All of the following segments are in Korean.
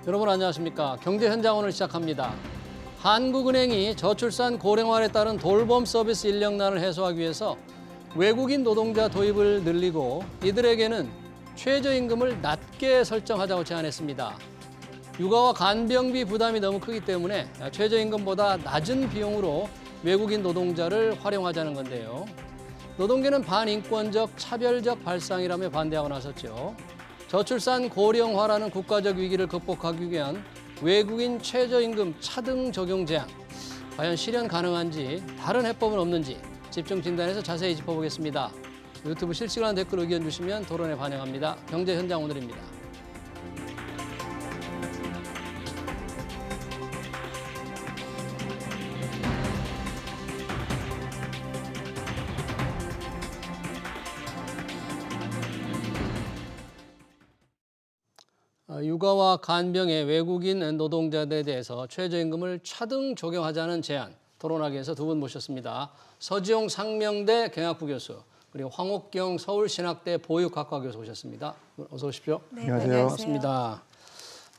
여러분 안녕하십니까. 경제현장 오늘 시작합니다. 한국은행이 저출산 고령화에 따른 돌봄 서비스 인력난을 해소하기 위해서 외국인 노동자 도입을 늘리고 이들에게는 최저임금을 낮게 설정하자고 제안했습니다. 육아와 간병비 부담이 너무 크기 때문에 최저임금보다 낮은 비용으로 외국인 노동자를 활용하자는 건데요. 노동계는 반인권적, 차별적 발상이라며 반대하고 나섰죠. 저출산 고령화라는 국가적 위기를 극복하기 위한 외국인 최저임금 차등 적용 제한, 과연 실현 가능한지 다른 해법은 없는지 집중 진단해서 자세히 짚어보겠습니다. 유튜브 실시간 댓글 의견 주시면 토론에 반영합니다. 경제현장 오늘입니다. 육아와 간병의 외국인 노동자들에 대해서 최저임금을 차등 적용하자는 제안 토론하기 위해서 두 분 모셨습니다. 서지용 상명대 경영학부 교수 그리고 황옥경 서울신학대 보육학과 교수 오셨습니다. 어서 오십시오. 네, 안녕하세요. 반갑습니다.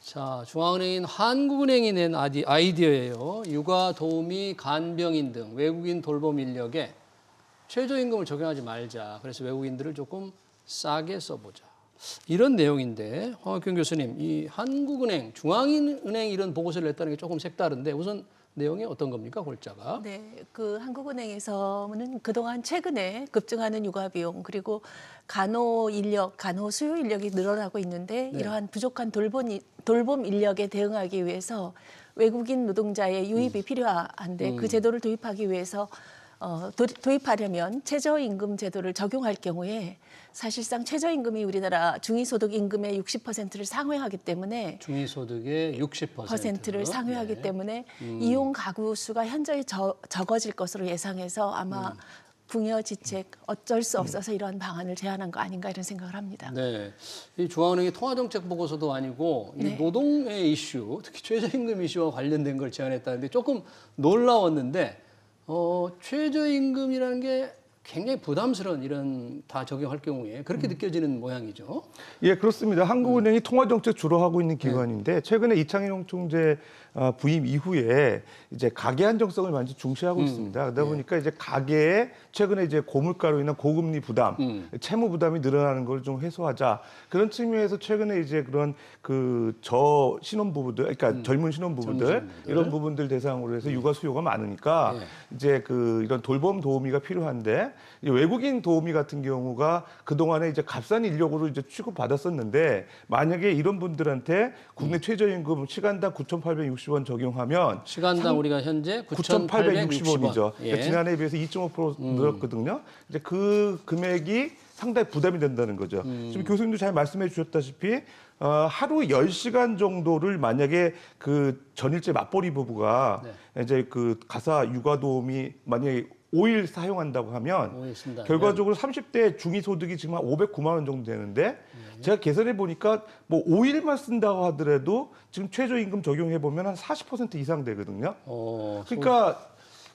자, 중앙은행인 한국은행이 낸 아이디어예요. 육아 도우미, 간병인 등 외국인 돌봄 인력에 최저임금을 적용하지 말자. 그래서 외국인들을 조금 싸게 써보자. 이런 내용인데 황학균 교수님, 이 한국은행, 중앙은행 이런 보고서를 냈다는 게 조금 색다른데 우선 내용이 어떤 겁니까, 골자가? 네, 그 한국은행에서는 그동안 최근에 급증하는 육아 비용 그리고 간호 인력, 간호 수요 인력이 늘어나고 있는데 네. 이러한 부족한 돌봄 인력에 대응하기 위해서 외국인 노동자의 유입이 필요한데 그 제도를 도입하기 위해서 도입하려면 최저임금 제도를 적용할 경우에 사실상 최저임금이 우리나라 중위소득 임금의 60%를 상회하기 때문에 중위소득의 60%를 상회하기 때문에 이용 가구 수가 현저히 적어질 것으로 예상해서 아마 부녀지책 어쩔 수 없어서 이러한 방안을 제안한 거 아닌가 이런 생각을 합니다. 네, 이 중앙은행의 통화정책 보고서도 아니고 이 네. 노동의 이슈, 특히 최저임금 이슈와 관련된 걸 제안했다는데 조금 놀라웠는데 최저임금이라는 게 굉장히 부담스러운 이런 다 적용할 경우에 그렇게 느껴지는 모양이죠. 예, 그렇습니다. 한국은행이 통화정책 주로 하고 있는 기관인데 최근에 이창용 총재 부임 이후에 이제 가계 안정성을 많이 중시하고 있습니다. 그러다 보니까 이제 가계에 최근에 이제 고물가로 인한 고금리 부담, 채무 부담이 늘어나는 걸 좀 해소하자. 그런 측면에서 최근에 이제 그런 그 신혼부부들, 그러니까 젊은 신혼부부들 이런 부분들 대상으로 해서 육아 수요가 많으니까 이제 그 이런 돌봄 도우미가 필요한데 외국인 도우미 같은 경우가 그동안에 이제 값싼 인력으로 이제 취급받았었는데 만약에 이런 분들한테 국내 최저임금 시간당 9,860원 적용하면 시간당 우리가 현재 9,860원이죠. 예. 그러니까 지난해에 비해서 2.5% 늘었거든요. 이제 그 금액이 상당히 부담이 된다는 거죠. 지금 교수님도 잘 말씀해 주셨다시피 하루 10시간 정도를 만약에 그 전일제 맞벌이 부부가 이제 그 가사 육아 도우미 만약에 5일 사용한다고 하면 5일 쓴다면. 결과적으로 30대 중위소득이 지금 한 509만 원 정도 되는데 제가 계산해 보니까 뭐 5일만 쓴다고 하더라도 지금 최저임금 적용해 보면 한 40% 이상 되거든요. 그러니까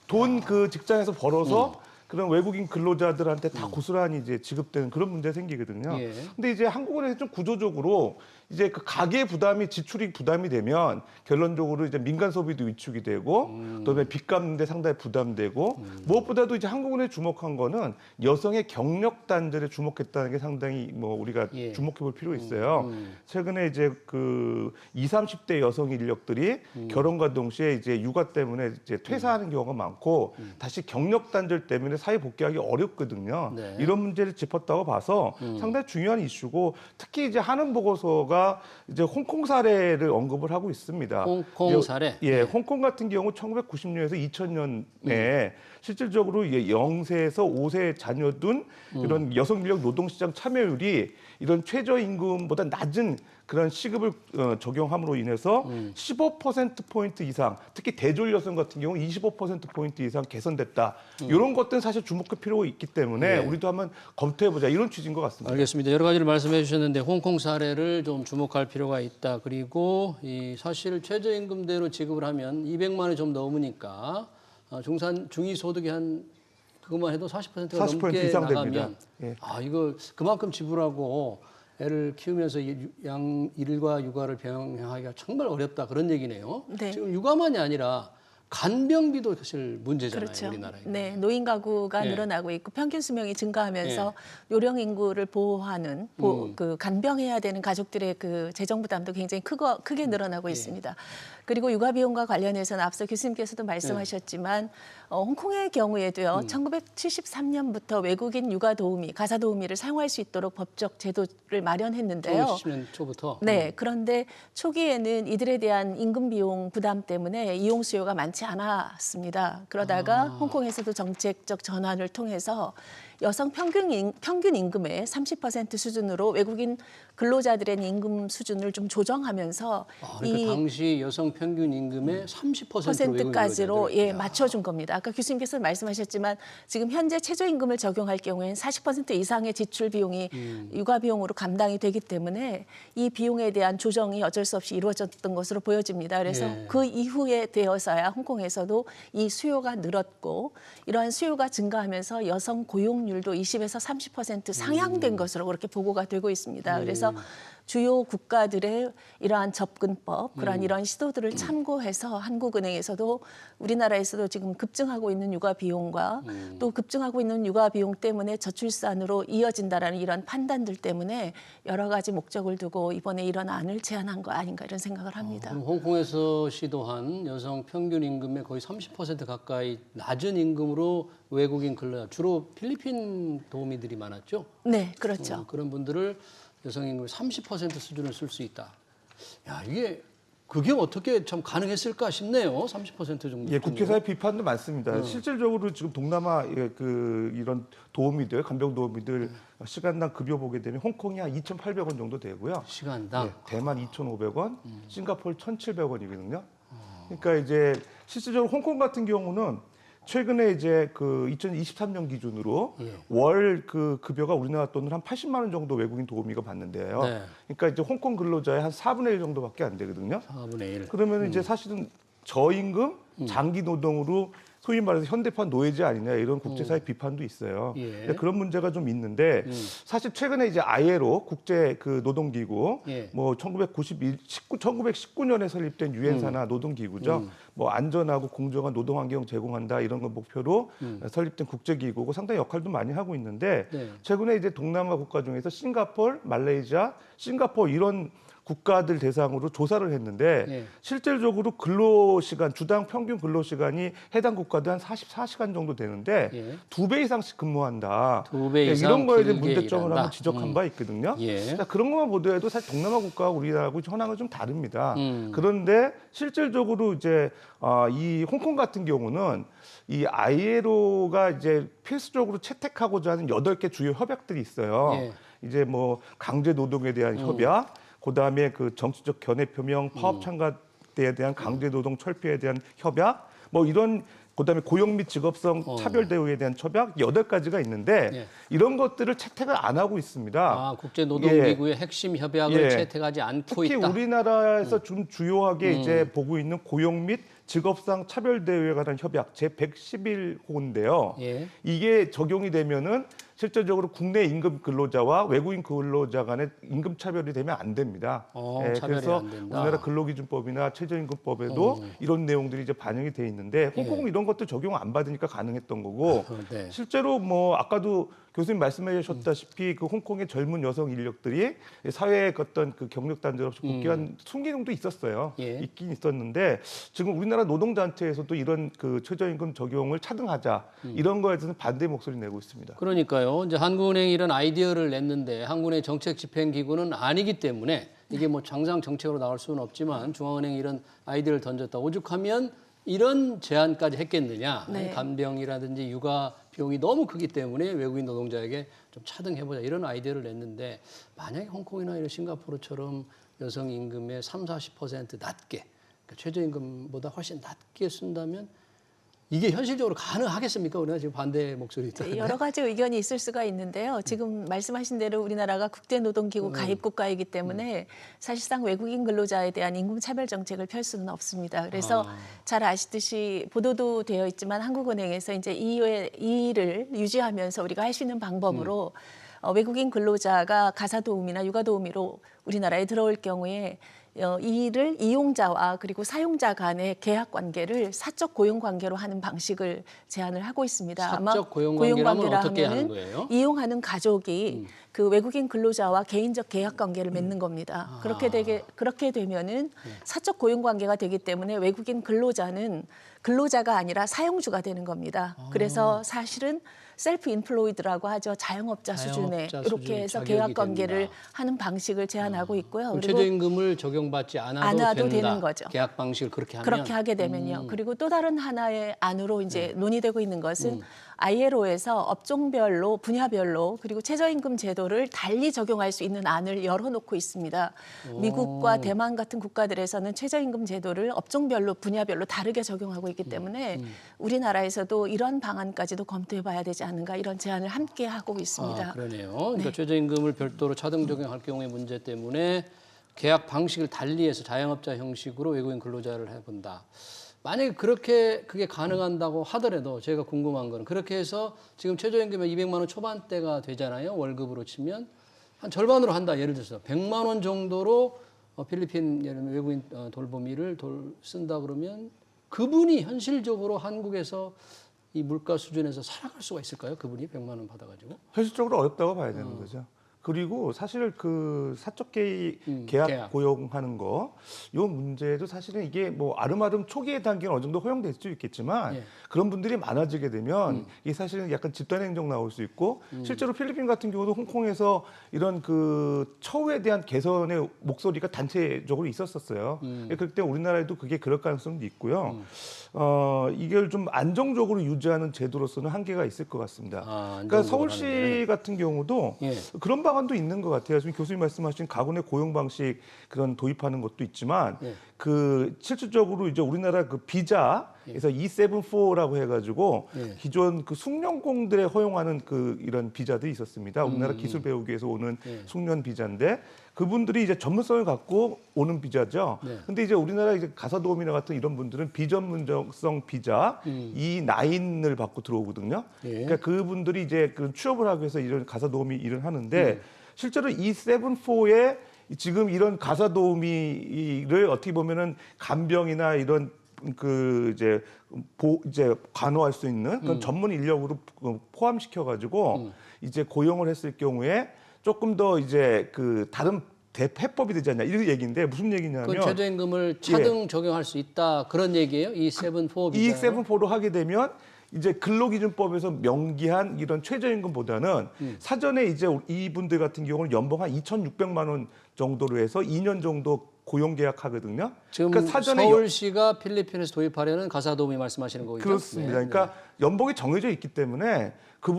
돈 그 직장에서 벌어서 그런 외국인 근로자들한테 다 고스란히 이제 지급되는 그런 문제 생기거든요. 예. 근데 이제 한국은행이 좀 구조적으로 이제 그 가계 부담이 지출이 부담이 되면 결론적으로 이제 민간 소비도 위축이 되고 그다음에 빚 갚는데 상당히 부담되고 무엇보다도 이제 한국은행이 주목한 거는 여성의 경력 단절에 주목했다는 게 상당히 뭐 우리가 주목해 볼 필요 있어요. 최근에 이제 그 20, 30대 여성 인력들이 결혼과 동시에 이제 육아 때문에 이제 퇴사하는 경우가 많고 다시 경력 단절 때문에 사회 복귀하기 어렵거든요. 네. 이런 문제를 짚었다고 봐서 상당히 중요한 이슈고 특히 이제 하는 보고서가 이제 홍콩 사례를 언급을 하고 있습니다. 홍콩 사례? 예, 홍콩 같은 경우 1990년에서 2000년에 실질적으로 0세에서 5세 자녀 둔 이런 여성 인력 노동시장 참여율이 이런 최저임금보다 낮은 그런 시급을 적용함으로 인해서 15%포인트 이상, 특히 대졸 여성 같은 경우 25%포인트 이상 개선됐다. 이런 것들은 사실 주목할 필요가 있기 때문에 우리도 한번 검토해보자. 이런 취지인 것 같습니다. 알겠습니다. 여러 가지를 말씀해 주셨는데 홍콩 사례를 좀 주목할 필요가 있다. 그리고 이 사실 최저임금대로 지급을 하면 200만 원이 좀 넘으니까 중위소득이 한 그것만 해도 40%가 40% 넘게 이상 나가면 됩니다. 예. 이거 그만큼 지불하고 애를 키우면서 일과 육아를 병행하기가 정말 어렵다 그런 얘기네요. 네. 지금 육아만이 아니라 간병비도 사실 문제잖아요, 그렇죠. 우리나라에. 네, 노인 가구가 예. 늘어나고 있고 평균 수명이 증가하면서 요령 인구를 보호하는 그 간병해야 되는 가족들의 그 재정 부담도 굉장히 크게 늘어나고 있습니다. 그리고 육아 비용과 관련해서는 앞서 교수님께서도 말씀하셨지만 홍콩의 경우에도요. 1973년부터 외국인 육아 도우미, 가사 도우미를 사용할 수 있도록 법적 제도를 마련했는데요. 70년 초부터. 네, 그런데 초기에는 이들에 대한 임금 비용 부담 때문에 이용 수요가 많지 않았습니다. 그러다가 홍콩에서도 정책적 전환을 통해서 여성 평균 임금의 30% 수준으로 외국인 근로자들의 임금 수준을 좀 조정하면서 그러니까 당시 여성 평균 임금의 30%로 까지로 맞춰준 겁니다. 아까 교수님께서 말씀하셨지만 지금 현재 최저임금을 적용할 경우에는 40% 이상의 지출 비용이 육아 비용으로 감당이 되기 때문에 이 비용에 대한 조정이 어쩔 수 없이 이루어졌던 것으로 보여집니다. 그래서 그 이후에 되어서야 홍콩에서도 이 수요가 늘었고 이러한 수요가 증가하면서 여성 고용률도 20에서 30% 상향된 것으로 그렇게 보고가 되고 있습니다. 그래서 주요 국가들의 이러한 접근법, 이러한 시도들을 참고해서 한국은행에서도 우리나라에서도 지금 급증하고 있는 육아 비용과 또 급증하고 있는 육아 비용 때문에 저출산으로 이어진다라는 이런 판단들 때문에 여러 가지 목적을 두고 이번에 이런 안을 제안한 거 아닌가 이런 생각을 합니다. 그럼 홍콩에서 시도한 여성 평균 임금의 거의 30% 가까이 낮은 임금으로 외국인 근로자, 주로 필리핀 도우미들이 많았죠? 네, 그렇죠. 그런 분들을 여성 임금의 30% 수준을 쓸 수 있다. 야, 그게 어떻게 참 가능했을까 싶네요. 30% 정도. 예, 국회사의 비판도 많습니다. 실질적으로 지금 동남아 이런 도우미들, 간병 도우미들 시간당 급여 보게 되면 홍콩이 한 2,800원 정도 되고요. 시간당. 예, 대만 2,500원, 싱가포르 1,700원이거든요. 그러니까 이제 실질적으로 홍콩 같은 경우는 최근에 이제 그 2023년 기준으로 월 그 급여가 우리나라 돈으로 한 80만 원 정도 외국인 도우미가 받는데요. 네. 그러니까 이제 홍콩 근로자의 한 4분의 1 정도밖에 안 되거든요. 4분의 1. 그러면 이제 사실은 저임금 장기 노동으로 소위 말해서 현대판 노예제 아니냐 이런 국제사회 비판도 있어요. 근데 그런 문제가 좀 있는데 사실 최근에 이제 ILO 국제 그 노동기구 뭐 1919년에 설립된 유엔 산하 노동기구죠. 뭐 안전하고 공정한 노동 환경 제공한다 이런 걸 목표로 설립된 국제기구고 상당히 역할도 많이 하고 있는데 최근에 이제 동남아 국가 중에서 싱가포르, 말레이시아, 싱가포르 이런 국가들 대상으로 조사를 했는데 실질적으로 근로시간, 주당 평균 근로시간이 해당 국가도 한 44시간 정도 되는데 2배 이상씩 근무한다. 2배 이상 이런 거에 대한 길게 문제점을 일한다. 한번 지적한 바 있거든요. 자, 그런 것만 보더라도 사실 동남아 국가와 우리나라하고 현황은 좀 다릅니다. 그런데 실질적으로 이제 이 홍콩 같은 경우는 이 ILO가 이제 필수적으로 채택하고자 하는 8개 주요 협약들이 있어요. 이제 뭐 강제 노동에 대한 협약, 그다음에 그 정치적 견해 표명, 파업 참가에 대한 강제 노동 철폐에 대한 협약, 뭐 이런 그다음에 고용 및 직업성 차별 대우에 대한 협약 8가지가 있는데 이런 것들을 채택을 안 하고 있습니다. 국제 노동기구의 핵심 협약을 채택하지 않고 특히 있다. 우리나라에서 좀 주요하게 이제 보고 있는 고용 및 직업상 차별 대우에 관한 협약 제111호인데요. 이게 적용이 되면은 실질적으로 국내 임금 근로자와 외국인 근로자 간의 임금 차별이 되면 안 됩니다. 그래서 안 된다. 우리나라 근로기준법이나 최저임금법에도 이런 내용들이 이제 반영이 돼 있는데 홍콩은 이런 것도 적용 안 받으니까 가능했던 거고 실제로 뭐 아까도 교수님 말씀해 주셨다시피 그 홍콩의 젊은 여성 인력들이 사회의 어떤 그 경력 단절 없이 복귀한 순기능도 있었어요. 있긴 있었는데 지금 우리나라 노동단체에서도 이런 그 최저임금 적용을 차등하자 이런 거에 대해서는 반대 목소리 내고 있습니다. 그러니까요. 이제 한국은행이 이런 아이디어를 냈는데 한국은행 정책 집행 기구는 아니기 때문에 이게 뭐 장상 정책으로 나올 수는 없지만 중앙은행이 이런 아이디어를 던졌다. 오죽하면 이런 제안까지 했겠느냐. 간병이라든지 육아 비용이 너무 크기 때문에 외국인 노동자에게 좀 차등해보자 이런 아이디어를 냈는데 만약에 홍콩이나 이런 싱가포르처럼 여성 임금의 30~40% 낮게 그러니까 최저임금보다 훨씬 낮게 쓴다면 이게 현실적으로 가능하겠습니까? 우리가 지금 반대 목소리 있잖아요. 여러 가지 의견이 있을 수가 있는데요. 지금 말씀하신 대로 우리나라가 국제노동기구 가입 국가이기 때문에 사실상 외국인 근로자에 대한 임금 차별 정책을 펼 수는 없습니다. 그래서 잘 아시듯이 보도도 되어 있지만 한국은행에서 이제 이 일을 유지하면서 우리가 할 수 있는 방법으로 외국인 근로자가 가사도우미나 육아도우미로 우리나라에 들어올 경우에 이를 이용자와 그리고 사용자 간의 계약 관계를 사적 고용 관계로 하는 방식을 제안을 하고 있습니다. 사적 고용 관계라면 어떻게 하는 거예요? 이용하는 가족이 그 외국인 근로자와 개인적 계약 관계를 맺는 겁니다. 그렇게 되면은 사적 고용 관계가 되기 때문에 외국인 근로자는 근로자가 아니라 사용주가 되는 겁니다. 그래서 사실은 셀프 인플로이드라고 하죠. 자영업자 수준에 이렇게 해서 계약 관계를 된다. 하는 방식을 제안하고 있고요. 그럼 그리고 최저임금을 적용받지 않아도 된다. 되는 거죠. 계약 방식을 그렇게 하면 그렇게 하게 되면요. 그리고 또 다른 하나의 안으로 이제 논의되고 있는 것은 ILO에서 업종별로 분야별로 그리고 최저임금 제도를 달리 적용할 수 있는 안을 열어놓고 있습니다. 미국과 대만 같은 국가들에서는 최저임금 제도를 업종별로 분야별로 다르게 적용하고 있기 때문에 우리나라에서도 이런 방안까지도 검토해봐야 되지 않은가 이런 제안을 함께 하고 있습니다. 그러네요. 그러니까 최저임금을 별도로 차등 적용할 경우의 문제 때문에 계약 방식을 달리해서 자영업자 형식으로 외국인 근로자를 해본다. 만약에 그게 가능한다고 하더라도 제가 궁금한 거는 그렇게 해서 지금 최저임금이 200만 원 초반대가 되잖아요. 월급으로 치면 한 절반으로 한다. 예를 들어서 100만 원 정도로 필리핀 예를 들면 외국인 돌보미를 쓴다 그러면 그분이 현실적으로 한국에서 이 물가 수준에서 살아갈 수가 있을까요? 그분이 100만 원 받아가지고. 현실적으로 어렵다고 봐야 되는 거죠. 그리고 사실 그 사적 계약 계약. 고용하는 거, 요 문제도 사실은 이게 뭐 아름아름 초기의 단계는 어느 정도 허용될 수 있겠지만 그런 분들이 많아지게 되면 이게 사실은 약간 집단 행정 나올 수 있고 실제로 필리핀 같은 경우도 홍콩에서 이런 그 처우에 대한 개선의 목소리가 단체적으로 있었었어요. 그때 우리나라에도 그게 그럴 가능성도 있고요. 이걸 좀 안정적으로 유지하는 제도로서는 한계가 있을 것 같습니다. 그러니까 서울시 같은 경우도 그런 방안도 있는 것 같아요. 지금 교수님 말씀하신 가군의 고용 방식 그런 도입하는 것도 있지만 그 실질적으로 이제 우리나라 그 비자에서 E74라고 해가지고 기존 그 숙련공들에 허용하는 그 이런 비자들이 있었습니다. 우리나라 기술 배우기 위해서 오는 숙련 비자인데 그분들이 이제 전문성을 갖고 오는 비자죠. 근데 이제 우리나라 이제 가사도우미나 같은 이런 분들은 비전문성 비자 E9을 받고 들어오거든요. 그러니까 그분들이 이제 그 취업을 하기 위해서 이런 가사도우미 일을 하는데 실제로 E74에 지금 이런 가사도우미를 어떻게 보면은 간병이나 이런 그 이제 간호할 수 있는 그런 전문 인력으로 포함시켜 가지고 이제 고용을 했을 경우에 조금 더 이제 그 다른 해법이 되지 않냐 이런 얘기인데 무슨 얘기냐면 그 최저임금을 차등 적용할 수 있다 그런 얘기예요? E74 비자. E74로 하게 되면 이제 근로기준법에서 명기한 이런 최저임금보다는 사전에 이제 이분들 같은 경우는 연봉 한 2,600만 원 정도로 해서 2년 정도 고용 계약하거든요. 지금 그러니까 사전에 서울시가 필리핀에서 도입하려는 가사도우미 말씀하시는 거죠? 그렇습니다. 그러니까 연봉이 정해져 있기 때문에 그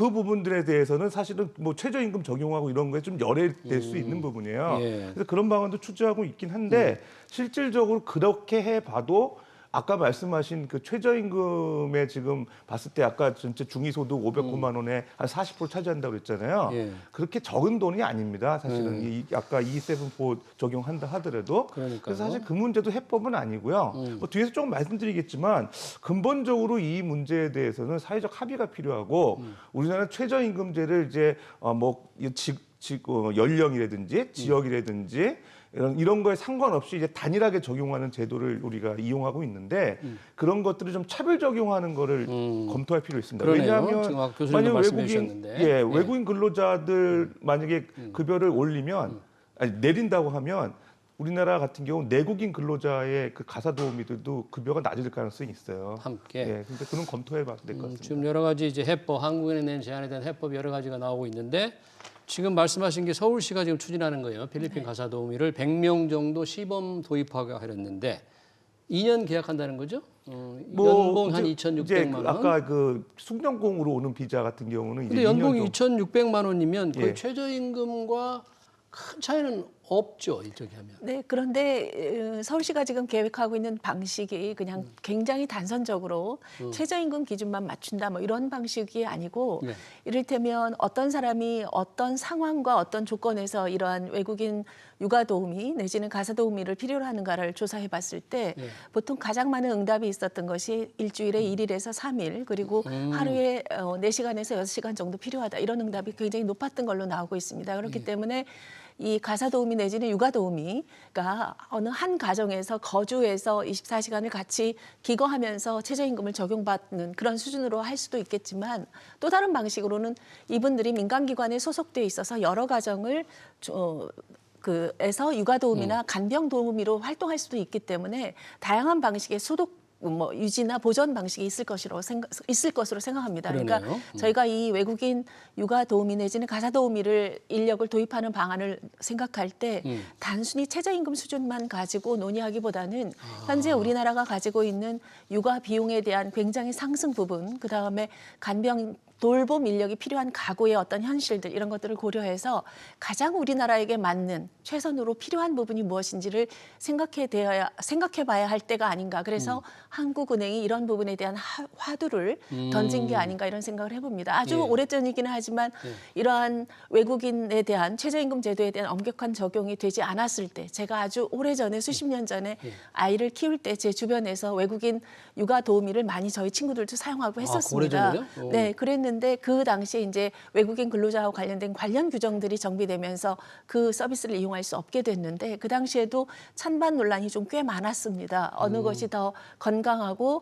부분들에 대해서는 사실은 뭐 최저임금 적용하고 이런 거에 좀 열애될 수 있는 부분이에요. 그래서 그런 방안도 추진하고 있긴 한데 실질적으로 그렇게 해봐도 아까 말씀하신 그 최저임금에 지금 봤을 때 아까 전체 중위소득 509만 원에 한 40% 차지한다고 그랬잖아요. 그렇게 적은 돈이 아닙니다. 사실은 아까 E74 적용한다 하더라도. 그러니까요. 그래서 사실 그 문제도 해법은 아니고요. 뭐 뒤에서 조금 말씀드리겠지만 근본적으로 이 문제에 대해서는 사회적 합의가 필요하고 우리나라 최저임금제를 이제 연령이라든지 지역이라든지 이런 거에 상관없이 이제 단일하게 적용하는 제도를 우리가 이용하고 있는데 그런 것들을 좀 차별 적용하는 거를 검토할 필요 있습니다. 그러네요. 왜냐하면 지금 아까 교수님도 말씀해주셨는데 외국인 근로자들 만약에 급여를 올리면 아니, 내린다고 하면 우리나라 같은 경우 내국인 근로자의 그 가사도우미들도 급여가 낮아질 가능성이 있어요. 함께. 그런데 그런 검토해봐야 될 것 같습니다. 지금 여러 가지 이제 해법, 한국인에 낸 제안에 대한 해법이 여러 가지가 나오고 있는데 지금 말씀하신 게 서울시가 지금 추진하는 거예요. 필리핀 가사도우미를 100명 정도 시범 도입하게 하렸는데 2년 계약한다는 거죠? 연봉 한 2,600만 원. 아까 그 숙련공으로 오는 비자 같은 경우는 근데 이제 연봉이 2년 2,600만 원이면 거의 최저임금과 큰 차이는 없죠, 이쪽에 하면. 네, 그런데 서울시가 지금 계획하고 있는 방식이 그냥 굉장히 단선적으로 최저임금 기준만 맞춘다 뭐 이런 방식이 아니고 네. 이를테면 어떤 사람이 어떤 상황과 어떤 조건에서 이러한 외국인 육아 도우미 내지는 가사 도우미를 필요로 하는가를 조사해 봤을 때 네. 보통 가장 많은 응답이 있었던 것이 일주일에 1일에서 3일 그리고 하루에 4시간에서 6시간 정도 필요하다 이런 응답이 굉장히 높았던 걸로 나오고 있습니다. 그렇기 때문에 이 가사 도우미 내지는 육아 도우미가 어느 한 가정에서 거주해서 24시간을 같이 기거하면서 최저임금을 적용받는 그런 수준으로 할 수도 있겠지만 또 다른 방식으로는 이분들이 민간기관에 소속돼 있어서 여러 가정을 에서 육아 도우미나 간병 도우미로 활동할 수도 있기 때문에 다양한 방식의 소득 뭐 유지나 보전 방식이 있을 것으로 생각합니다. 그러네요. 그러니까 저희가 이 외국인 육아 도우미 내지는 가사 도우미를 인력을 도입하는 방안을 생각할 때 단순히 최저임금 수준만 가지고 논의하기보다는 현재 우리나라가 가지고 있는 육아 비용에 대한 굉장히 상승 부분, 그 다음에 간병 돌봄 인력이 필요한 가구의 어떤 현실들 이런 것들을 고려해서 가장 우리나라에게 맞는 최선으로 필요한 부분이 무엇인지를 생각해봐야 할 때가 아닌가. 그래서 한국은행이 이런 부분에 대한 화두를 던진 게 아닌가 이런 생각을 해봅니다. 아주 예. 오래전이기는 하지만 이러한 외국인에 대한 최저임금 제도에 대한 엄격한 적용이 되지 않았을 때 제가 아주 오래전에 수십 년 전에 아이를 키울 때 제 주변에서 외국인 육아 도우미를 많이 저희 친구들도 사용하고 했었습니다. 오래전에요? 오. 네, 그랬는데 그 당시에 이제 외국인 근로자와 관련된 관련 규정들이 정비되면서 그 서비스를 이용할 수 없게 됐는데 그 당시에도 찬반 논란이 좀 꽤 많았습니다. 어느 것이 더 건강하고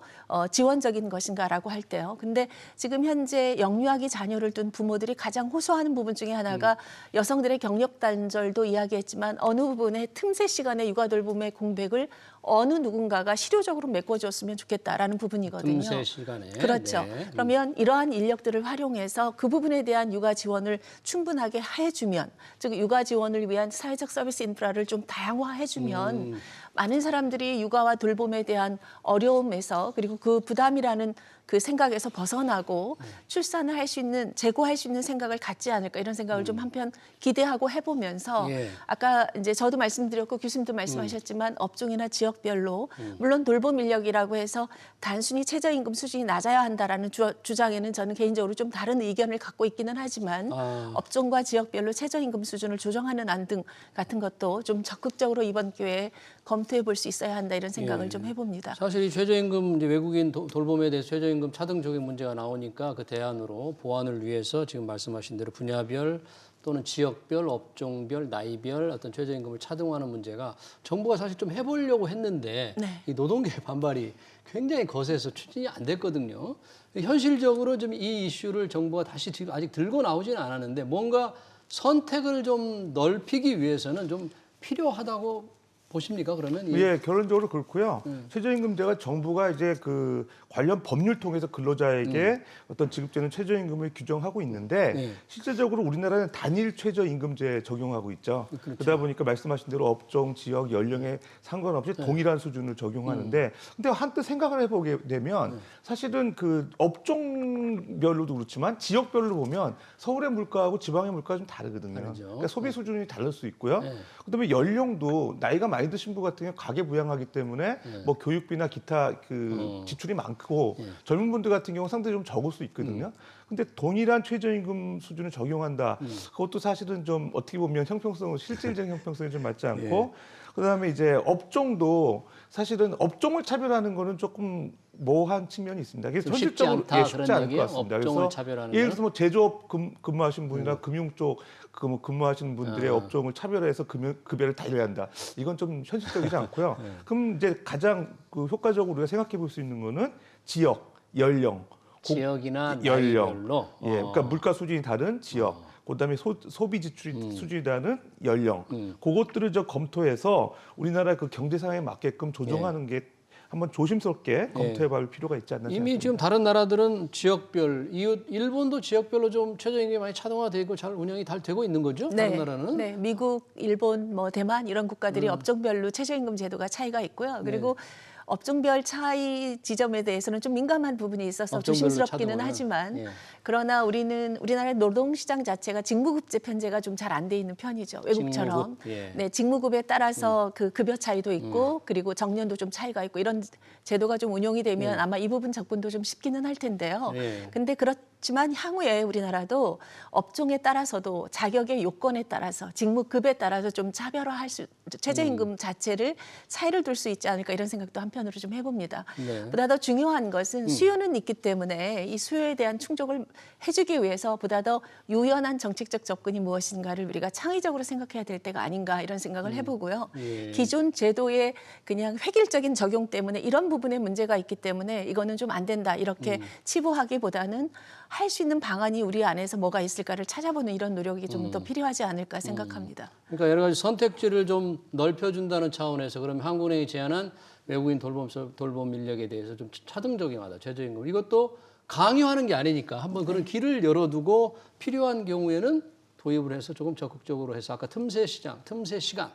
지원적인 것인가라고 할 때요. 근데 지금 현재 영유아기 자녀를 둔 부모들이 가장 호소하는 부분 중에 하나가 여성들의 경력 단절도 이야기했지만 어느 부분에 틈새 시간에 육아 돌봄의 공백을 어느 누군가가 실효적으로 메꿔줬으면 좋겠다라는 부분이거든요. 틈새 시간에. 그렇죠. 네. 그러면 이러한 인력들을 활용해서 그 부분에 대한 육아 지원을 충분하게 해주면, 즉 육아 지원을 위한 사회적 서비스 인프라를 좀 다양화해주면 많은 사람들이 육아와 돌봄에 대한 어려움에서 그리고 그 부담이라는 그 생각에서 벗어나고 출산을 할 수 있는 제고할 수 있는 생각을 갖지 않을까 이런 생각을 좀 한편 기대하고 해보면서 예. 아까 이제 저도 말씀드렸고 교수님도 말씀하셨지만 업종이나 지역별로 물론 돌봄 인력이라고 해서 단순히 최저임금 수준이 낮아야 한다라는 주장에는 저는 개인적으로 좀 다른 의견을 갖고 있기는 하지만 업종과 지역별로 최저임금 수준을 조정하는 안 등 같은 것도 좀 적극적으로 이번 기회에 검토해 볼 수 있어야 한다 이런 생각을 예. 좀 해봅니다. 사실 이 최저임금 이제 외국인 돌봄에 대해서 최저임금 차등적인 문제가 나오니까 그 대안으로 보완을 위해서 지금 말씀하신 대로 분야별 또는 지역별, 업종별, 나이별 어떤 최저임금을 차등화하는 문제가 정부가 사실 좀 해보려고 했는데 네. 이 노동계의 반발이 굉장히 거세서 추진이 안 됐거든요. 현실적으로 좀 이 이슈를 정부가 다시 지금 아직 들고 나오지는 않았는데 뭔가 선택을 좀 넓히기 위해서는 좀 필요하다고 보십니까? 그러면 예, 결론적으로 그렇고요. 최저임금제가 정부가 이제 그 관련 법률 통해서 근로자에게 어떤 지급되는 최저임금을 규정하고 있는데 네. 실제적으로 우리나라는 단일 최저임금제 적용하고 있죠. 그렇죠. 그러다 보니까 말씀하신 대로 업종, 지역, 연령에 상관없이 동일한 수준을 적용하는데 근데 한때 생각을 해보게 되면 사실은 그 업종별로도 그렇지만 지역별로 보면 서울의 물가하고 지방의 물가가 좀 다르거든요. 다르죠. 그러니까 소비 수준이 다를 수 있고요. 네. 그다음에 연령도 나이가 많이 드신 분 같은 경우 가계 부양하기 때문에 뭐 교육비나 기타 그 지출이 많고 젊은 분들 같은 경우 상당히 좀 적을 수 있거든요. 근데 동일한 최저임금 수준을 적용한다. 그것도 사실은 좀 어떻게 보면 형평성, 실질적인 형평성이 좀 맞지 않고 그다음에 이제 업종도 사실은 업종을 차별하는 거는 조금 모호한 측면이 있습니다. 그래서 좀 쉽지 현실적으로 않다, 쉽지 그런 않을 얘기예요? 것 같습니다. 업종을 그래서 차별하는 예를 건? 들어서 뭐 제조업 근무하시는 분이나 금융 쪽 근무하시는 분들의 업종을 차별해서 급여를 달려야 한다. 이건 좀 현실적이지 않고요. 그럼 이제 가장 그 효과적으로 우리가 생각해 볼 수 있는 거는 지역, 연령, 지역이나 연령, 나이별로 예, 그러니까 물가 수준이 다른 지역, 그다음에 소비 지출이 수준이 다른 연령, 그것들을 저 검토해서 우리나라 그 경제 상황에 맞게끔 조정하는 게 한번 조심스럽게 검토해볼 필요가 있지 않나 이미 생각합니다. 지금 다른 나라들은 지역별, 이웃 일본도 지역별로 좀 최저임금이 많이 차등화되고 잘 운영이 잘 되고 있는 거죠? 다른 나라는? 네, 미국, 일본, 뭐 대만 이런 국가들이 업종별로 최저임금 제도가 차이가 있고요. 그리고 업종별 차이 지점에 대해서는 좀 민감한 부분이 있어서 업종별로 조심스럽기는 차등을. 하지만 예. 그러나 우리나라의 노동시장 자체가 직무급제 편제가 좀 잘 안 돼 있는 편이죠. 외국처럼. 직무급, 예. 네, 직무급에 따라서 그 급여 차이도 있고 그리고 정년도 좀 차이가 있고 이런 제도가 좀 운용이 되면 아마 이 부분 접근도 좀 쉽기는 할 텐데요. 예. 근데 그렇지만 향후에 우리나라도 업종에 따라서도 자격의 요건에 따라서 직무급에 따라서 좀 차별화할 수 최저임금 자체를 차이를 둘 수 있지 않을까 이런 생각도 한편으로 좀 해봅니다. 네. 보다 더 중요한 것은 수요는 있기 때문에 이 수요에 대한 충족을 해주기 위해서 보다 더 유연한 정책적 접근이 무엇인가를 우리가 창의적으로 생각해야 될 때가 아닌가 이런 생각을 해보고요. 예. 기존 제도의 그냥 획일적인 적용 때문에 이런 부분에 문제가 있기 때문에 이거는 좀 안 된다 이렇게 치부하기보다는 할 수 있는 방안이 우리 안에서 뭐가 있을까를 찾아보는 이런 노력이 좀 더 필요하지 않을까 생각합니다. 그러니까 여러 가지 선택지를 좀 넓혀준다는 차원에서 그러면 한국은행이 제안한 외국인 돌봄 인력에 대해서 좀 차등 적용하다 최저임금 이것도 강요하는 게 아니니까 한번 그런 길을 열어두고 필요한 경우에는 도입을 해서 조금 적극적으로 해서 아까 틈새 시장, 틈새 시간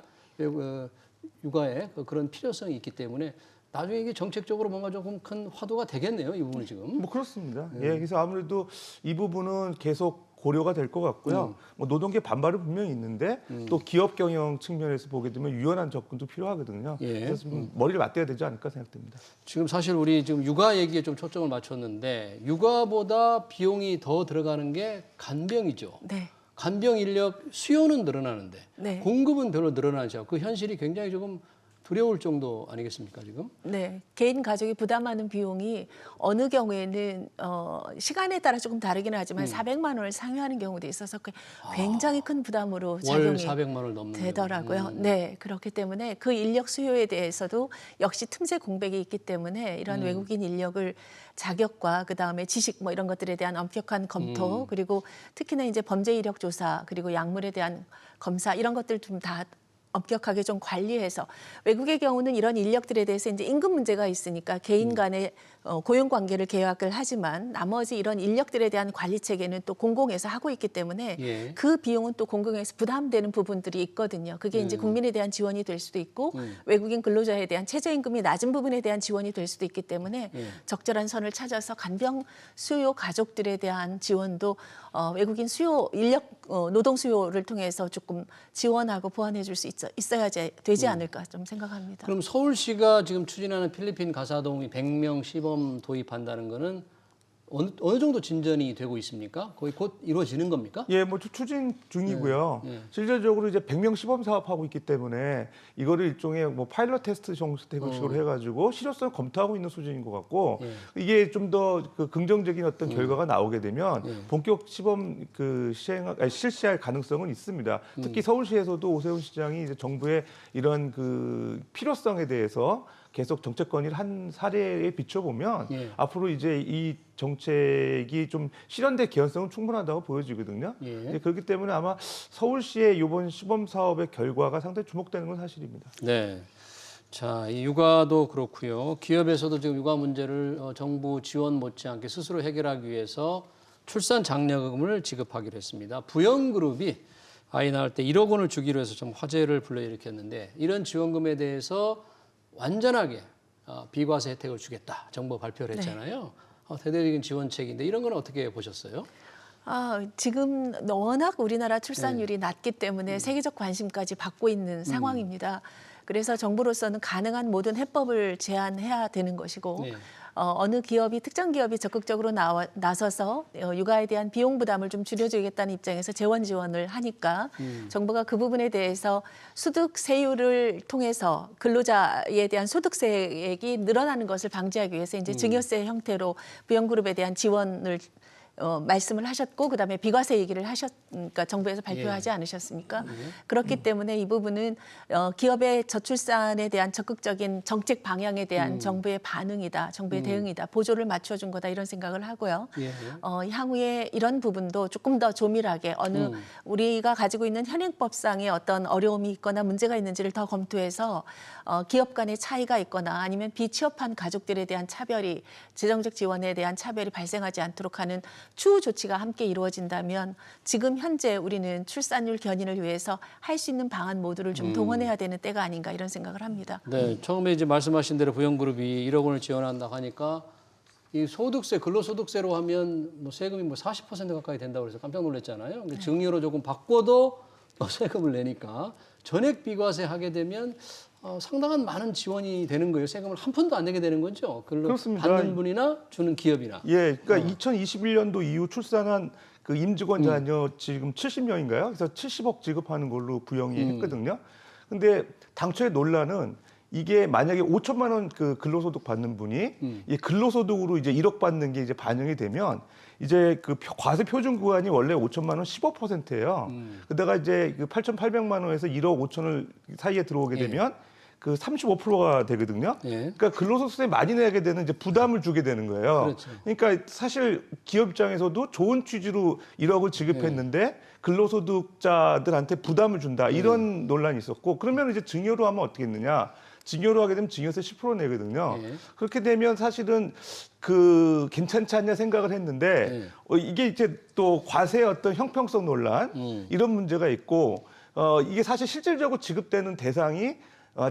육아에 그런 필요성이 있기 때문에 나중에 이게 정책적으로 뭔가 조금 큰 화두가 되겠네요. 이 부분은 지금. 뭐 그렇습니다. 예, 그래서 아무래도 이 부분은 계속 고려가 될 것 같고요. 뭐 노동계 반발은 분명히 있는데 또 기업 경영 측면에서 보게 되면 유연한 접근도 필요하거든요. 예. 그래서 좀 머리를 맞대야 되지 않을까 생각됩니다. 지금 사실 우리 지금 육아 얘기에 좀 초점을 맞췄는데 육아보다 비용이 더 들어가는 게 간병이죠. 네. 간병 인력 수요는 늘어나는데 네. 공급은 별로 늘어나지 않고 그 현실이 굉장히 조금 두려울 정도 아니겠습니까 지금? 네, 개인 가족이 부담하는 비용이 어느 경우에는 시간에 따라 조금 다르기는 하지만 400만 원을 상회하는 경우도 있어서 굉장히 큰 부담으로 월 작용이 400만 원을 넘는 되더라고요. 네, 그렇기 때문에 그 인력 수요에 대해서도 역시 틈새 공백이 있기 때문에 이런 외국인 인력을 자격과 그 다음에 지식 뭐 이런 것들에 대한 엄격한 검토 그리고 특히나 이제 범죄 이력 조사 그리고 약물에 대한 검사 이런 것들 좀 다 엄격하게 좀 관리해서 외국의 경우는 이런 인력들에 대해서 이제 임금 문제가 있으니까 개인 간의 고용 관계를 계약을 하지만 나머지 이런 인력들에 대한 관리 체계는 또 공공에서 하고 있기 때문에 예. 그 비용은 또 공공에서 부담되는 부분들이 있거든요. 그게 이제 국민에 대한 지원이 될 수도 있고 외국인 근로자에 대한 최저임금이 낮은 부분에 대한 지원이 될 수도 있기 때문에 적절한 선을 찾아서 간병 수요 가족들에 대한 지원도 외국인 수요 인력 노동 수요를 통해서 조금 지원하고 보완해 줄 수 있어야 되지 않을까 좀 생각합니다. 그럼 서울시가 지금 추진하는 필리핀 가사동이 100명 시범 도입한다는 거는 어느 정도 진전이 되고 있습니까? 거의 곧 이루어지는 겁니까? 예, 뭐 추진 중이고요. 실질적으로 이제 100명 시범 사업하고 있기 때문에 이거를 일종의 뭐 파일럿 테스트 형식으로 해가지고 실효성 검토하고 있는 수준인 것 같고 이게 좀 더 그 긍정적인 어떤 결과가 나오게 되면 본격 시범 실시할 가능성은 있습니다. 특히 서울시에서도 오세훈 시장이 이제 정부의 이런 그 필요성에 대해서 계속 정책 건의를 한 사례에 비춰보면 앞으로 이제 이 정책이 좀 실현될 개연성은 충분하다고 보여지거든요. 그렇기 때문에 아마 서울시의 이번 시범 사업의 결과가 상당히 주목되는 건 사실입니다. 네. 자, 이 육아도 그렇고요. 기업에서도 지금 육아 문제를 정부 지원 못지않게 스스로 해결하기 위해서 출산 장려금을 지급하기로 했습니다. 부영그룹이 아이 낳을 때 1억 원을 주기로 해서 좀 화제를 불러일으켰는데 이런 지원금에 대해서 완전하게 비과세 혜택을 주겠다. 정부 발표를 했잖아요. 대대적인 지원책인데 이런 건 어떻게 보셨어요? 지금 워낙 우리나라 출산율이 낮기 때문에 세계적 관심까지 받고 있는 상황입니다. 그래서 정부로서는 가능한 모든 해법을 제안해야 되는 것이고 어느 기업이 특정 기업이 적극적으로 나서서 육아에 대한 비용 부담을 좀 줄여주겠다는 입장에서 재원 지원을 하니까 정부가 그 부분에 대해서 소득세율을 통해서 근로자에 대한 소득세액이 늘어나는 것을 방지하기 위해서 이제 증여세 형태로 부영그룹에 대한 지원을 말씀을 하셨고 그다음에 비과세 얘기를 그러니까 정부에서 발표하지 않으셨습니까? 그렇기 때문에 이 부분은 기업의 저출산에 대한 적극적인 정책 방향에 대한 정부의 반응이다, 정부의 대응이다, 보조를 맞춰준 거다 이런 생각을 하고요. 향후에 이런 부분도 조금 더 조밀하게 우리가 가지고 있는 현행법상의 어떤 어려움이 있거나 문제가 있는지를 더 검토해서 기업 간의 차이가 있거나 아니면 비취업한 가족들에 대한 차별이 재정적 지원에 대한 차별이 발생하지 않도록 하는 추후 조치가 함께 이루어진다면 지금 현재 우리는 출산율 견인을 위해서 할 수 있는 방안 모두를 좀 동원해야 되는 때가 아닌가 이런 생각을 합니다. 네, 처음에 이제 말씀하신 대로 부영그룹이 1억 원을 지원한다 하니까 이 소득세, 근로소득세로 하면 뭐 세금이 뭐 40% 가까이 된다고 그래서 깜짝 놀랐잖아요. 근데 증여로 조금 바꿔도 세금을 내니까 전액 비과세 하게 되면 상당한 많은 지원이 되는 거예요. 세금을 한 푼도 안 내게 되는 거죠. 그렇습니다. 받는 분이나 주는 기업이나. 예, 그러니까 2021년도 이후 출산한 그 임직원 자녀 지금 70명인가요? 그래서 70억 지급하는 걸로 부영이 했거든요. 근데 당초의 논란은 이게 만약에 5천만 원 그 근로소득 받는 분이 이 근로소득으로 이제 1억 받는 게 이제 반영이 되면 이제 그 과세 표준 구간이 원래 5천만 원 15%예요. 그다가 이제 그 8,800만 원에서 1억 5천을 사이에 들어오게 되면 그 35%가 되거든요. 그러니까 근로소득세 많이 내게 되는 이제 부담을 주게 되는 거예요. 그렇죠. 그러니까 사실 기업 입장에서도 좋은 취지로 1억을 지급했는데 근로소득자들한테 부담을 준다 이런 논란이 있었고 그러면 이제 증여로 하면 어떻게 했느냐? 증여로 하게 되면 증여세 10% 내거든요. 그렇게 되면 사실은 그 괜찮지 않냐 생각을 했는데 이게 이제 또 과세의 어떤 형평성 논란 이런 문제가 있고 이게 사실 실질적으로 지급되는 대상이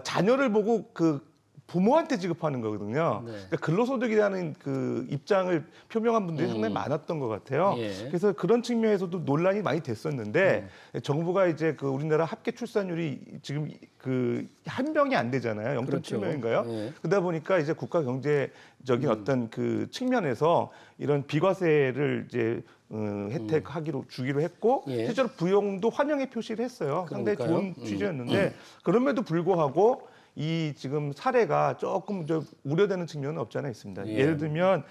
자녀를 보고 그 부모한테 지급하는 거거든요. 그러니까 근로소득이라는 그 입장을 표명한 분들이 상당히 많았던 것 같아요. 그래서 그런 측면에서도 논란이 많이 됐었는데 정부가 이제 그 우리나라 합계 출산율이 지금 그 한 명이 안 되잖아요. 0.7명인가요? 그러다 보니까 이제 국가 경제적인 어떤 그 측면에서 이런 비과세를 이제 혜택하기로 주기로 했고 실제로 부영도 환영의 표시를 했어요. 상당히 좋은 취지였는데 그럼에도 불구하고 이 지금 사례가 조금 우려되는 측면은 없지 않아 있습니다. 예를 들면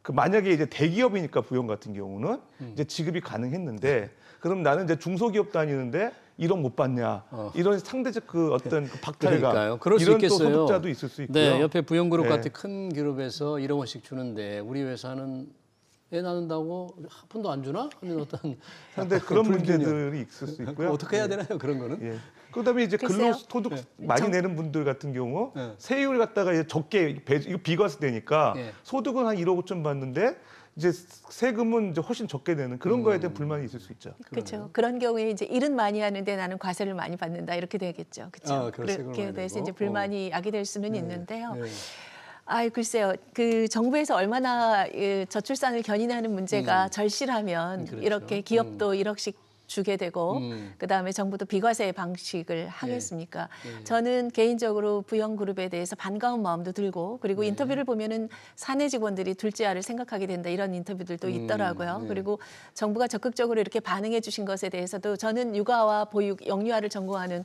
그 만약에 이제 대기업이니까 부영 같은 경우는 이제 지급이 가능했는데 그럼 나는 이제 중소기업 다니는데 1억 못 받냐 이런 상대적 그 어떤 그 박탈감 그러니까요. 그럴 수 이런 또 있겠어요. 소득자도 있을 수 있고요. 네, 옆에 부영그룹 네. 같은 큰 기업에서 1억 원씩 주는데 우리 회사는 애 낳는다고 한 푼도 안 주나? 하는 어떤 상당히 그런 불균형. 문제들이 있을 수 있고요. 어떻게 해야 되나요? 그런 거는? 예. 그다음에 이제 글쎄요. 근로소득 많이 내는 분들 같은 경우 세율 갖다가 이제 적게 이거 비과세 되니까 소득은 한 1억 5천 받는데 이제 세금은 이제 훨씬 적게 내는 그런 거에 대한 불만이 있을 수 있죠. 그렇죠. 그런 경우에 이제 일은 많이 하는데 나는 과세를 많이 받는다 이렇게 되겠죠. 그렇죠. 그럴 세금을 그렇게 많이 돼서 내고. 이제 불만이 야기될 수는 네. 있는데요. 네. 아, 글쎄요. 그 정부에서 얼마나 저출산을 견인하는 문제가 절실하면 그렇죠. 이렇게 기업도 1억씩 주게 되고 그다음에 정부도 비과세 방식을 하겠습니까? 저는 개인적으로 부영그룹에 대해서 반가운 마음도 들고 그리고 인터뷰를 보면은 사내 직원들이 둘째 아를 생각하게 된다 이런 인터뷰들도 있더라고요. 그리고 정부가 적극적으로 이렇게 반응해 주신 것에 대해서도 저는 육아와 보육, 영유아를 전공하는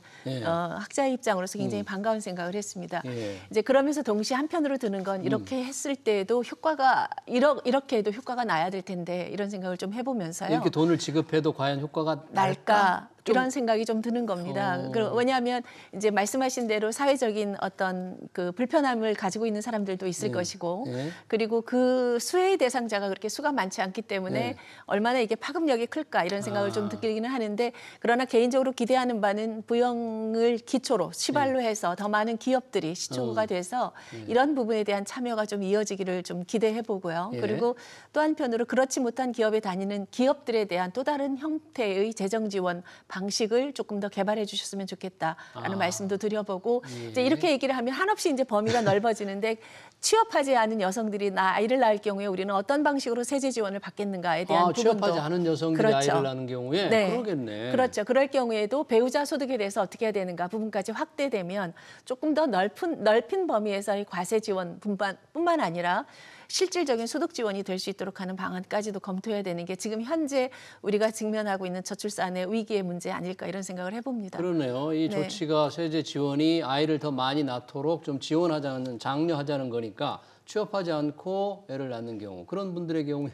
학자의 입장으로서 굉장히 반가운 생각을 했습니다. 이제 그러면서 동시에 한편으로 드는 건 이렇게 했을 때에도 효과가 이렇게 해도 효과가 나야 될 텐데 이런 생각을 좀 해보면서요. 이렇게 돈을 지급해도 과연 효과가 날까? 이런 생각이 좀 드는 겁니다. 왜냐하면 이제 말씀하신 대로 사회적인 어떤 그 불편함을 가지고 있는 사람들도 있을 것이고 그리고 그 수혜의 대상자가 그렇게 수가 많지 않기 때문에 얼마나 이게 파급력이 클까 이런 생각을 좀 듣기는 하는데 그러나 개인적으로 기대하는 바는 부영을 기초로 시발로 해서 더 많은 기업들이 시초가 돼서 이런 부분에 대한 참여가 좀 이어지기를 좀 기대해 보고요. 그리고 또 한편으로 그렇지 못한 기업에 다니는 기업들에 대한 또 다른 형태의 재정 지원 방식을 조금 더 개발해 주셨으면 좋겠다라는 말씀도 드려보고 이제 이렇게 얘기를 하면 한없이 이제 범위가 넓어지는데 취업하지 않은 여성들이 아이를 낳을 경우에 우리는 어떤 방식으로 세제 지원을 받겠는가에 대한 부분도 취업하지 않은 여성들이 그렇죠. 아이를 낳는 경우에 그러겠네. 그렇죠. 그럴 경우에도 배우자 소득에 대해서 어떻게 해야 되는가 부분까지 확대되면 조금 더 넓힌 범위에서의 과세 지원 뿐만 아니라 실질적인 소득 지원이 될 수 있도록 하는 방안까지도 검토해야 되는 게 지금 현재 우리가 직면하고 있는 저출산의 위기의 문제 아닐까 이런 생각을 해봅니다. 그러네요. 이 조치가 세제 지원이 아이를 더 많이 낳도록 좀 지원하자는 장려하자는 거니까 취업하지 않고 애를 낳는 경우 그런 분들의 경우에는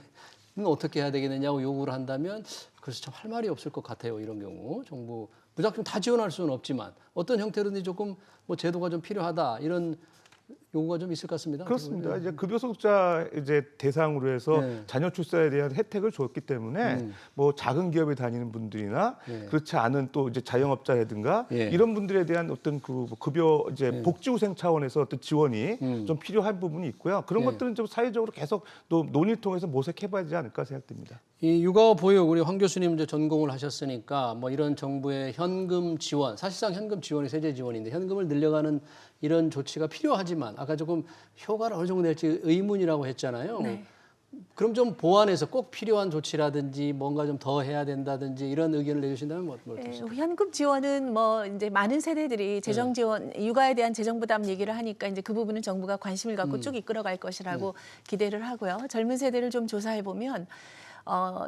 어떻게 해야 되겠느냐고 요구를 한다면 그래서 참 할 말이 없을 것 같아요. 이런 경우 정부 무작정 다 지원할 수는 없지만 어떤 형태로든지 조금 뭐 제도가 좀 필요하다 이런 요구가 좀 있을 것 같습니다. 그렇습니다. 이제 급여 소득자 이제 대상으로 해서 네. 자녀 출산에 대한 혜택을 줬기 때문에 뭐 작은 기업에 다니는 분들이나 그렇지 않은 또 이제 자영업자라든가 예. 이런 분들에 대한 어떤 그 급여 이제 복지후생 차원에서 어떤 지원이 좀 필요한 부분이 있고요. 그런 것들은 좀 사회적으로 계속 또 논의를 통해서 모색해봐야 되지 않을까 생각됩니다. 이 육아 보육 우리 황 교수님 이제 전공을 하셨으니까 뭐 이런 정부의 현금 지원, 사실상 현금 지원이 세제 지원인데 현금을 늘려가는 이런 조치가 필요하지만 아까 조금 효과를 어느 정도 낼지 의문이라고 했잖아요. 네. 그럼 좀 보완해서 꼭 필요한 조치라든지 뭔가 좀 더 해야 된다든지 이런 의견을 내주신다면 뭐 어떻습니까? 현금 지원은 뭐 이제 많은 세대들이 재정 지원, 육아에 대한 재정 부담 얘기를 하니까 이제 그 부분은 정부가 관심을 갖고 쭉 이끌어갈 것이라고 기대를 하고요. 젊은 세대를 좀 조사해 보면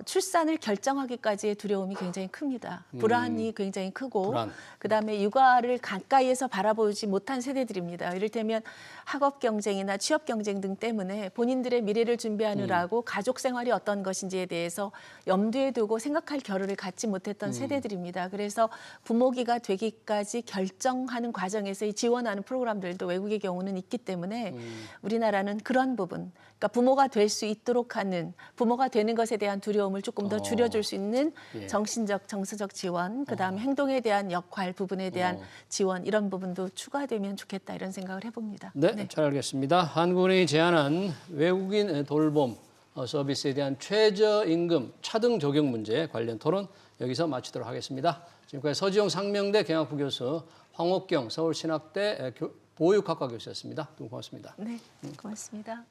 출산을 결정하기까지의 두려움이 굉장히 큽니다. 불안이 굉장히 크고 불안. 그다음에 육아를 가까이에서 바라보지 못한 세대들입니다. 이를테면 학업 경쟁이나 취업 경쟁 등 때문에 본인들의 미래를 준비하느라고 가족 생활이 어떤 것인지에 대해서 염두에 두고 생각할 겨를을 갖지 못했던 세대들입니다. 그래서 부모기가 되기까지 결정하는 과정에서 이 지원하는 프로그램들도 외국의 경우는 있기 때문에 우리나라는 그런 부분, 그러니까 부모가 될 수 있도록 하는 부모가 되는 것에 대한 두려움을 조금 더 줄여줄 수 있는 정신적, 정서적 지원, 그다음에 행동에 대한 역할 부분에 대한 지원 이런 부분도 추가되면 좋겠다 이런 생각을 해봅니다. 네, 잘 알겠습니다. 한국은행이 제안한 외국인 돌봄 서비스에 대한 최저임금 차등 적용 문제 관련 토론 여기서 마치도록 하겠습니다. 지금까지 서지용 상명대 경학부 교수, 황옥경 서울신학대 보육학과 교수였습니다. 두 분 고맙습니다. 네, 고맙습니다.